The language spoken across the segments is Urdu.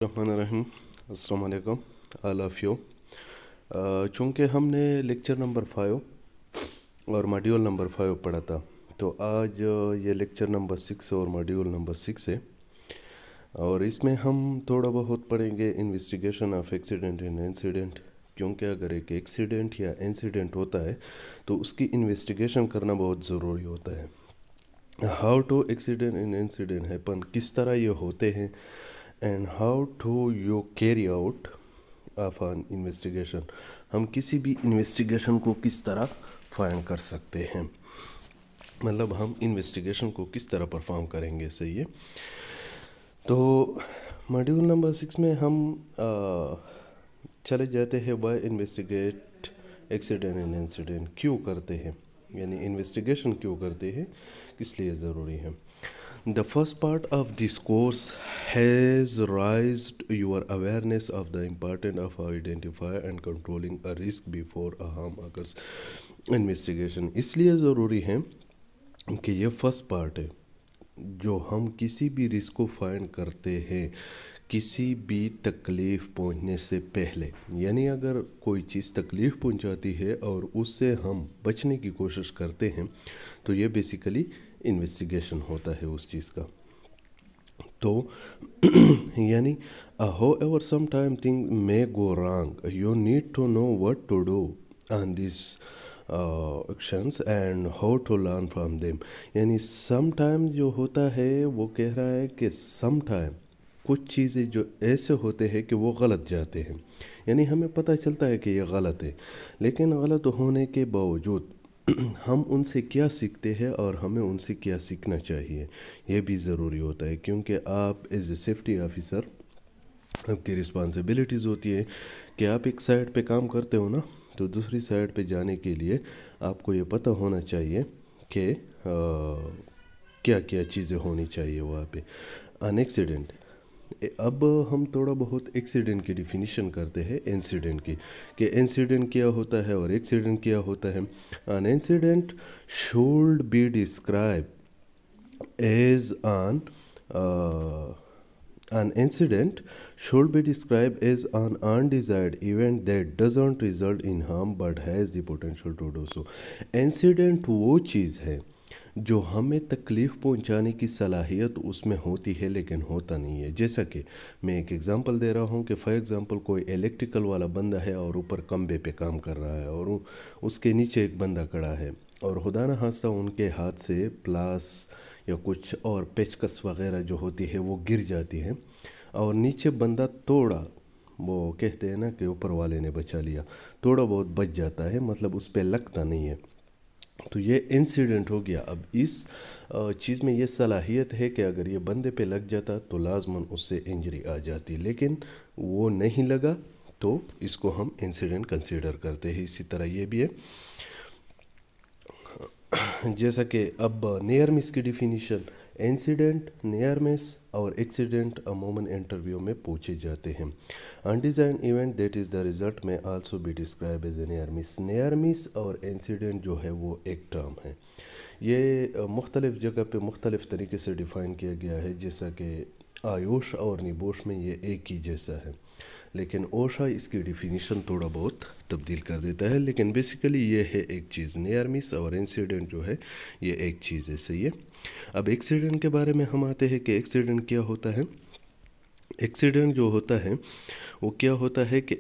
الرحمن الرحیم. السلام علیکم آل آف یو. چونکہ ہم نے لیکچر نمبر 5 اور ماڈیول نمبر 5 پڑھا تھا، تو آج یہ لیکچر نمبر 6 اور ماڈیول نمبر 6 ہے، اور اس میں ہم تھوڑا بہت پڑھیں گے investigation of accident and incident. کیونکہ اگر ایک ایکسیڈنٹ یا انسیڈنٹ ہوتا ہے تو اس کی انویسٹیگیشن کرنا بہت ضروری ہوتا ہے. How to accident and incident happen, کس طرح یہ ہوتے ہیں، and how to you carry out of an investigation, ہم کسی بھی انویسٹیگیشن کو کس طرح فائنڈ کر سکتے ہیں، مطلب ہم انویسٹیگیشن کو کس طرح پرفارم کریں گے. صحیح ہے. تو ماڈیول نمبر 6 میں ہم چلے جاتے ہیں why investigate accident and incident, کیوں کرتے ہیں، یعنی انویسٹیگیشن کیوں کرتے ہیں، کس لیے ضروری ہے. The first part of this course has raised your awareness of the importance of identifying and controlling a risk before a harm occurs. Investigation اس لیے ضروری ہے کہ یہ فرسٹ پارٹ ہے جو ہم کسی بھی رسک کو فائنڈ کرتے ہیں کسی بھی تکلیف پہنچنے سے پہلے. یعنی اگر کوئی چیز تکلیف پہنچاتی ہے اور اس سے ہم بچنے کی کوشش کرتے ہیں تو یہ بیسیکلی انویسٹیگیشن ہوتا ہے اس چیز کا. تو یعنی however some time thing may go wrong, you need to know what to do on these actions and how to learn from them. یعنی سم ٹائم جو ہوتا ہے وہ کہہ رہا ہے کہ سم ٹائم کچھ چیزیں جو ایسے ہوتے ہیں کہ وہ غلط جاتے ہیں، یعنی ہمیں پتہ چلتا ہے کہ یہ غلط ہے، لیکن غلط ہونے کے باوجود ہم ان سے کیا سیکھتے ہیں اور ہمیں ان سے کیا سیکھنا چاہیے، یہ بھی ضروری ہوتا ہے. کیونکہ آپ ایز اے سیفٹی آفیسر آپ کی رسپانسبلٹیز ہوتی ہے کہ آپ ایک سائٹ پہ کام کرتے ہو نا، تو دوسری سائٹ پہ جانے کے لیے آپ کو یہ پتہ ہونا چاہیے کہ کیا کیا چیزیں ہونی چاہیے وہاں پہ. ان ایکسیڈنٹ، اب ہم تھوڑا بہت ایکسیڈنٹ کی ڈیفینیشن کرتے ہیں انسیڈنٹ کی، کہ انسیڈنٹ کیا ہوتا ہے اور ایکسیڈنٹ کیا ہوتا ہے. An incident should be described as an incident should be described as an undesired event that doesn't result in harm but has the potential to do so. Incident وہ چیز ہے جو ہمیں تکلیف پہنچانے کی صلاحیت اس میں ہوتی ہے لیکن ہوتا نہیں ہے. جیسا کہ میں ایک ایگزامپل دے رہا ہوں کہ فار ایگزامپل کوئی الیکٹریکل والا بندہ ہے اور اوپر کمبے پہ کام کر رہا ہے اور اس کے نیچے ایک بندہ کھڑا ہے، اور خدا نہ خواستہ ان کے ہاتھ سے پلاس یا کچھ اور پیچکس وغیرہ جو ہوتی ہے وہ گر جاتی ہے، اور نیچے بندہ تھوڑا، وہ کہتے ہیں نا کہ اوپر والے نے بچا لیا، تھوڑا بہت بچ جاتا ہے، مطلب اس پہ لگتا نہیں ہے، تو یہ انسیڈنٹ ہو گیا. اب اس چیز میں یہ صلاحیت ہے کہ اگر یہ بندے پہ لگ جاتا تو لازماً اس سے انجری آ جاتی، لیکن وہ نہیں لگا تو اس کو ہم انسیڈنٹ کنسیڈر کرتے ہیں. اسی طرح یہ بھی ہے، جیسا کہ اب نیئر مس کی ڈیفینیشن، انسیڈنٹ، نیئر مس اور ایکسیڈنٹ عموماً انٹرویو میں پوچھے جاتے ہیں. Undesired event that is the result میں also be described as a near miss. Near miss اور انسیڈنٹ جو ہے وہ ایک ٹرم ہے، یہ مختلف جگہ پہ مختلف طریقے سے ڈیفائن کیا گیا ہے، جیسا کہ آیوش اور نیبوش میں یہ ایک ہی جیسا ہے، لیکن اوشا اس کی ڈیفینیشن تھوڑا بہت تبدیل کر دیتا ہے، لیکن بیسیکلی یہ ہے ایک چیز. نیئر مس اور انسیڈنٹ جو ہے یہ ایک چیز ہے. صحیح ہے. اب ایکسیڈنٹ کے بارے میں ہم آتے ہیں کہ ایکسیڈنٹ کیا ہوتا ہے. ایکسیڈنٹ جو ہوتا ہے وہ کیا ہوتا ہے کہ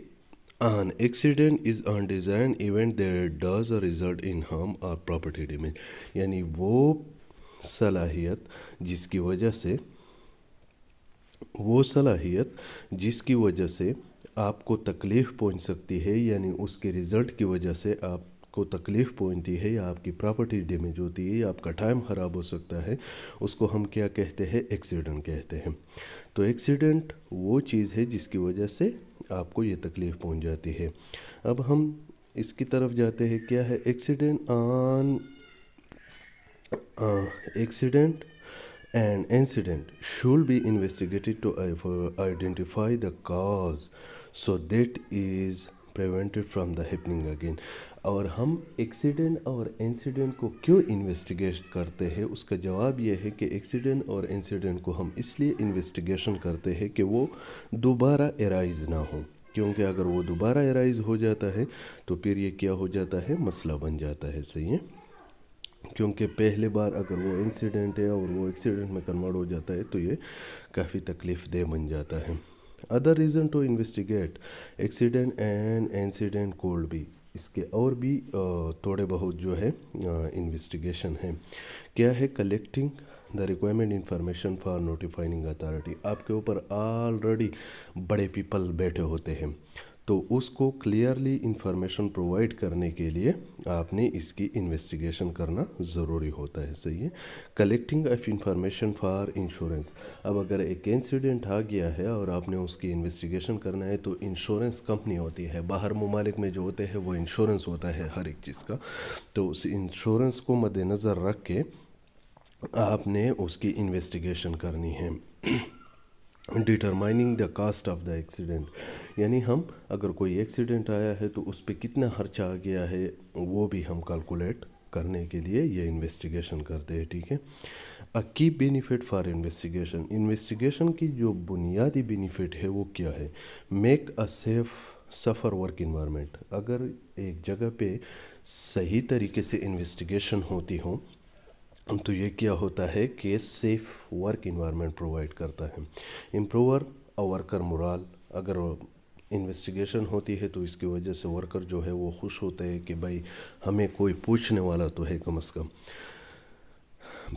an accident is undesigned event that does or result in harm or property damage. یعنی وہ صلاحیت جس کی وجہ سے آپ کو تکلیف پہنچ سکتی ہے، یعنی اس کے رزلٹ کی وجہ سے آپ کو تکلیف پہنچتی ہے یا آپ کی پراپرٹی ڈیمیج ہوتی ہے یا آپ کا ٹائم خراب ہو سکتا ہے، اس کو ہم کیا کہتے ہیں، ایکسیڈنٹ کہتے ہیں. تو ایکسیڈنٹ وہ چیز ہے جس کی وجہ سے آپ کو یہ تکلیف پہنچ جاتی ہے. اب ہم اس کی طرف جاتے ہیں، کیا ہے accident. Accident and incident should be investigated to identify the cause so that is prevented from the happening again. اور ہم ایکسیڈنٹ اور انسیڈنٹ کو کیوں انویسٹیگیٹ کرتے ہیں؟ اس کا جواب یہ ہے کہ ایکسیڈنٹ اور انسیڈنٹ کو ہم اس لیے انویسٹیگیشن کرتے ہیں کہ وہ دوبارہ ارائز نہ ہوں، کیونکہ اگر وہ دوبارہ ارائز ہو جاتا ہے تو پھر یہ کیا ہو جاتا ہے؟ مسئلہ بن جاتا ہے. صحیح ہے، کیونکہ پہلے بار اگر وہ انسیڈنٹ ہے اور وہ ایکسیڈنٹ میں کنورٹ ہو جاتا ہے تو یہ کافی تکلیف دہ بن جاتا ہے. Other reason to investigate accident and incident could بھی، اس کے اور بھی تھوڑے بہت جو ہے انویسٹیگیشن ہے. کیا ہے؟ Collecting the requirement information for notifying authority. آپ کے اوپر آلریڈی بڑے پیپل بیٹھے ہوتے ہیں، تو اس کو کلیئرلی انفارمیشن پرووائڈ کرنے کے لیے آپ نے اس کی انویسٹیگیشن کرنا ضروری ہوتا ہے. صحیح ہے. Collecting of information for insurance. اب اگر ایک انسیڈنٹ آ گیا ہے اور آپ نے اس کی انویسٹیگیشن کرنا ہے تو انشورنس کمپنی ہوتی ہے، باہر ممالک میں جو ہوتے ہیں وہ انشورنس ہوتا ہے ہر ایک چیز کا، تو اس انشورنس کو مد نظر رکھ کے آپ نے اس کی انویسٹیگیشن کرنی ہے. Determining the cost of the accident, یعنی ہم اگر کوئی ایکسیڈنٹ آیا ہے تو اس پہ کتنا خرچہ آ گیا ہے وہ بھی ہم کیلکولیٹ کرنے کے لیے یہ انویسٹیگیشن کرتے ہیں. ٹھیک ہے. کی بینیفٹ فار انویسٹیگیشن. انویسٹیگیشن کی جو بنیادی بینیفٹ ہے وہ کیا ہے؟ میک اے سیف سفر ورک انوائرمنٹ. اگر ایک جگہ پہ صحیح طریقے سے انویسٹیگیشن ہوتی ہو تو یہ کیا ہوتا ہے کہ سیف ورک انوائرمنٹ پرووائڈ کرتا ہے. Improver worker morale. اگر انویسٹیگیشن ہوتی ہے تو اس کی وجہ سے ورکر جو ہے وہ خوش ہوتے ہیں کہ بھائی ہمیں کوئی پوچھنے والا تو ہے کم از کم.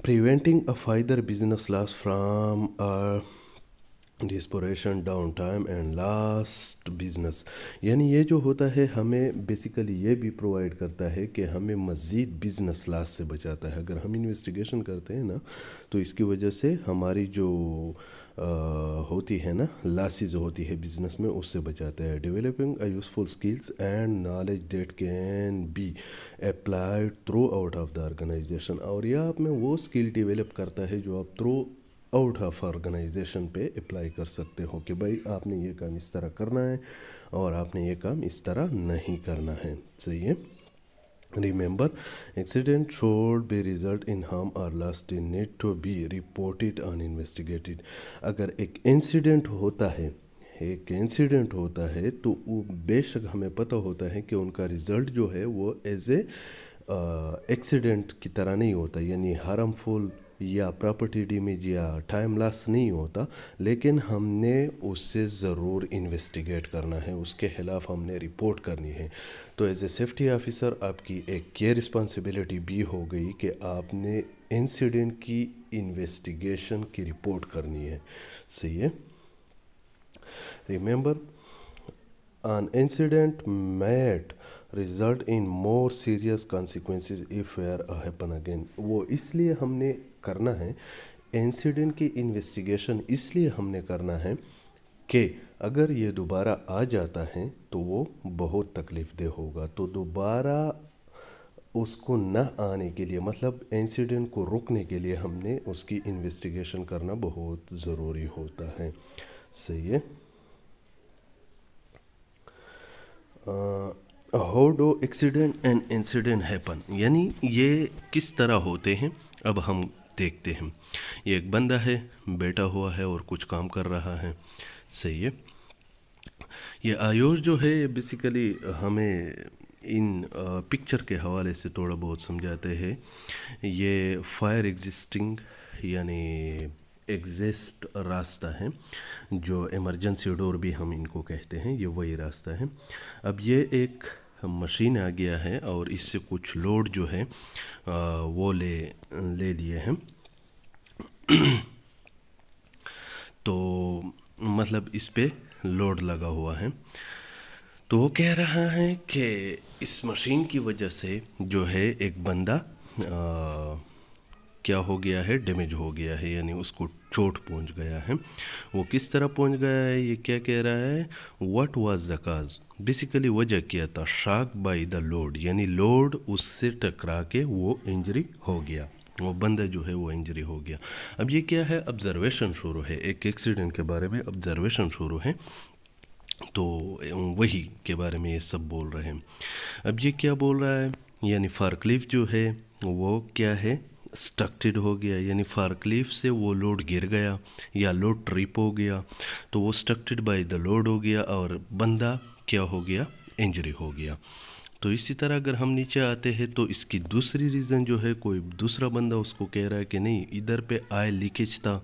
Preventing a further business loss from disruption downtime and lost business. یعنی یہ جو ہوتا ہے ہمیں بیسیکلی یہ بھی پرووائڈ کرتا ہے کہ ہمیں مزید بزنس لاس سے بچاتا ہے. اگر ہم انویسٹیگیشن کرتے ہیں نا تو اس کی وجہ سے ہماری جو ہوتی ہے نا لاسز ہوتی ہے بزنس میں، اس سے بچاتا ہے. Developing a useful skills and knowledge that can be applied throughout of the organisation. اور یہ آپ میں وہ اسکل ڈیولپ کرتا ہے جو آپ تھرو آؤٹ آف آرگنائزیشن پہ اپلائی کر سکتے ہو کہ بھائی آپ نے یہ کام اس طرح کرنا ہے اور آپ نے یہ کام اس طرح نہیں کرنا ہے. صحیح ہے. Remember accident should be result in harm اور lost need to be reported on investigated. اگر ایک انسیڈنٹ ہوتا ہے تو وہ بے شک ہمیں پتہ ہوتا ہے کہ ان کا رزلٹ جو ہے وہ ایز اے ایکسیڈنٹ کی طرح نہیں ہوتا، یعنی ہارمفل یا پراپرٹی ڈیمیج یا ٹائم لاس نہیں ہوتا، لیکن ہم نے اس سے ضرور انویسٹیگیٹ کرنا ہے، اس کے خلاف ہم نے رپورٹ کرنی ہے. تو ایز اے سیفٹی آفیسر آپ کی ایک یہ رسپانسبلٹی بھی ہو گئی کہ آپ نے انسیڈنٹ کی انویسٹیگیشن کی رپورٹ کرنی ہے. صحیح ہے. Remember an incident might result in more serious consequences if were happen again. وہ اس لیے ہم نے کرنا ہے انسیڈنٹ کی انویسٹیگیشن، اس لیے ہم نے کرنا ہے کہ اگر یہ دوبارہ آ جاتا ہے تو وہ بہت تکلیف دہ ہوگا. تو دوبارہ اس کو نہ آنے کے لیے، مطلب انسیڈنٹ کو روکنے کے لیے ہم نے اس کی انویسٹیگیشن کرنا بہت ضروری ہوتا ہے. صحیح ہے. How do accident and incident happen, یعنی یہ کس طرح ہوتے ہیں اب ہم دیکھتے ہیں. یہ ایک بندہ ہے بیٹھا ہوا ہے اور کچھ کام کر رہا ہے. صحیح ہے. یہ آیوش جو ہے بیسیکلی ہمیں ان پکچر کے حوالے سے تھوڑا بہت سمجھاتے ہیں. یہ فائر ایگزسٹنگ یعنی ایگزسٹ راستہ ہے، جو ایمرجنسی ڈور بھی ہم ان کو کہتے ہیں، یہ وہی راستہ ہے. اب یہ ایک مشین آ گیا ہے اور اس سے کچھ لوڈ جو ہے وہ لے لیے ہیں. تو مطلب اس پہ لوڈ لگا ہوا ہے. تو وہ کہہ رہا ہے کہ اس مشین کی وجہ سے جو ہے ایک بندہ کیا ہو گیا ہے، ڈیمیج ہو گیا ہے، یعنی اس کو چوٹ پہنچ گیا ہے. وہ کس طرح پہنچ گیا ہے، یہ کیا کہہ رہا ہے، what was the cause. Basically وجہ کیا تھا، شاک بائی دا لوڈ، یعنی لوڈ اس سے ٹکرا کے وہ انجری ہو گیا، وہ بندہ جو ہے وہ انجری ہو گیا. اب یہ کیا ہے، آبزرویشن شروع ہے، ایک ایکسیڈنٹ کے بارے میں آبزرویشن شروع ہے. تو وہی کے بارے میں یہ سب بول رہے ہیں. اب یہ کیا بول رہا ہے، یعنی فارکلیف جو ہے وہ کیا ہے، اسٹرکٹڈ ہو گیا، یعنی فارکلیف سے وہ لوڈ گر گیا یا لوڈ ٹرپ ہو گیا، تو وہ اسٹرکٹڈ بائی دا لوڈ ہو گیا اور بندہ کیا ہو گیا، انجری ہو گیا. تو اسی طرح اگر ہم نیچے آتے ہیں تو اس کی دوسری ریزن جو ہے، کوئی دوسرا بندہ اس کو کہہ رہا ہے کہ نہیں ادھر پہ آئل لیکیج تھا،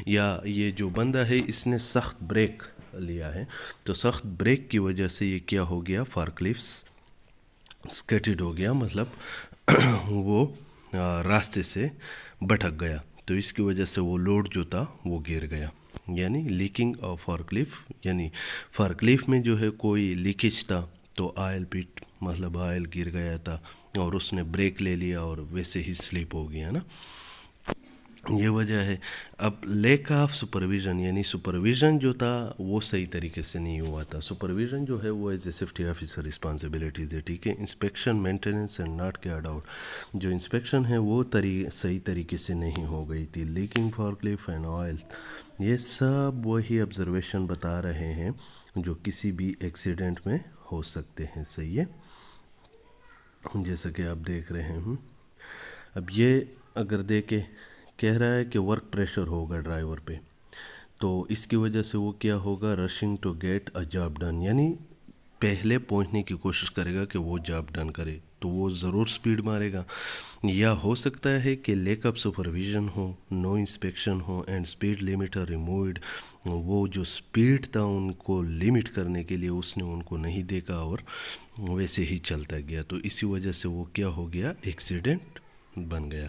یا یہ جو بندہ ہے اس نے سخت بریک لیا ہے، تو سخت بریک کی وجہ سے یہ کیا ہو گیا، فارکلیفس اسکیٹڈ ہو گیا، مطلب وہ راستے سے بھٹک گیا، تو اس کی وجہ سے وہ لوڈ جو تھا وہ گر گیا. یعنی لیکنگ آف فارکلیف، یعنی فارکلیف میں جو ہے کوئی لیکیج تھا، تو آئل پٹ مطلب آئل گر گیا تھا اور اس نے بریک لے لیا اور ویسے ہی سلپ ہو گیا نا، یہ وجہ ہے. اب لیک آف سپرویژن، یعنی سپرویژن جو تھا وہ صحیح طریقے سے نہیں ہوا تھا. سپرویژن جو ہے وہ as a safety officer responsibilities ہے، ٹھیک ہے. Inspection maintenance and not carried out, جو انسپیکشن ہے وہ صحیح طریقے سے نہیں ہو گئی تھی. لیکنگ فارکلیف اینڈ آئل، یہ سب وہی آبزرویشن بتا رہے ہیں جو کسی بھی ایکسیڈنٹ میں ہو سکتے ہیں. صحیح ہے، جیسا کہ آپ دیکھ رہے ہیں. اب یہ اگر دیکھیں کہہ رہا ہے کہ ورک پریشر ہوگا ڈرائیور پہ، تو اس کی وجہ سے وہ کیا ہوگا، rushing to get a job done, یعنی پہلے پہنچنے کی کوشش کرے گا کہ وہ جاب ڈن کرے، تو وہ ضرور سپیڈ مارے گا. یا ہو سکتا ہے کہ لیک اپ سپرویژن ہو، نو انسپیکشن ہو اینڈ اسپیڈ لیمیٹر ریمووڈ، وہ جو اسپیڈ تھا ان کو لمٹ کرنے کے لیے اس نے ان کو نہیں دیکھا اور ویسے ہی چلتا گیا، تو اسی وجہ سے وہ کیا ہو گیا، ایکسیڈنٹ بن گیا.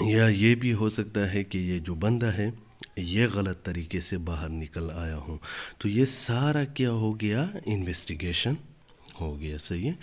یا یہ بھی ہو سکتا ہے کہ یہ جو بندہ ہے یہ غلط طریقے سے باہر نکل آیا ہوں، تو یہ سارا کیا ہو گیا، انویسٹیگیشن ہو گیا. صحیح ہے.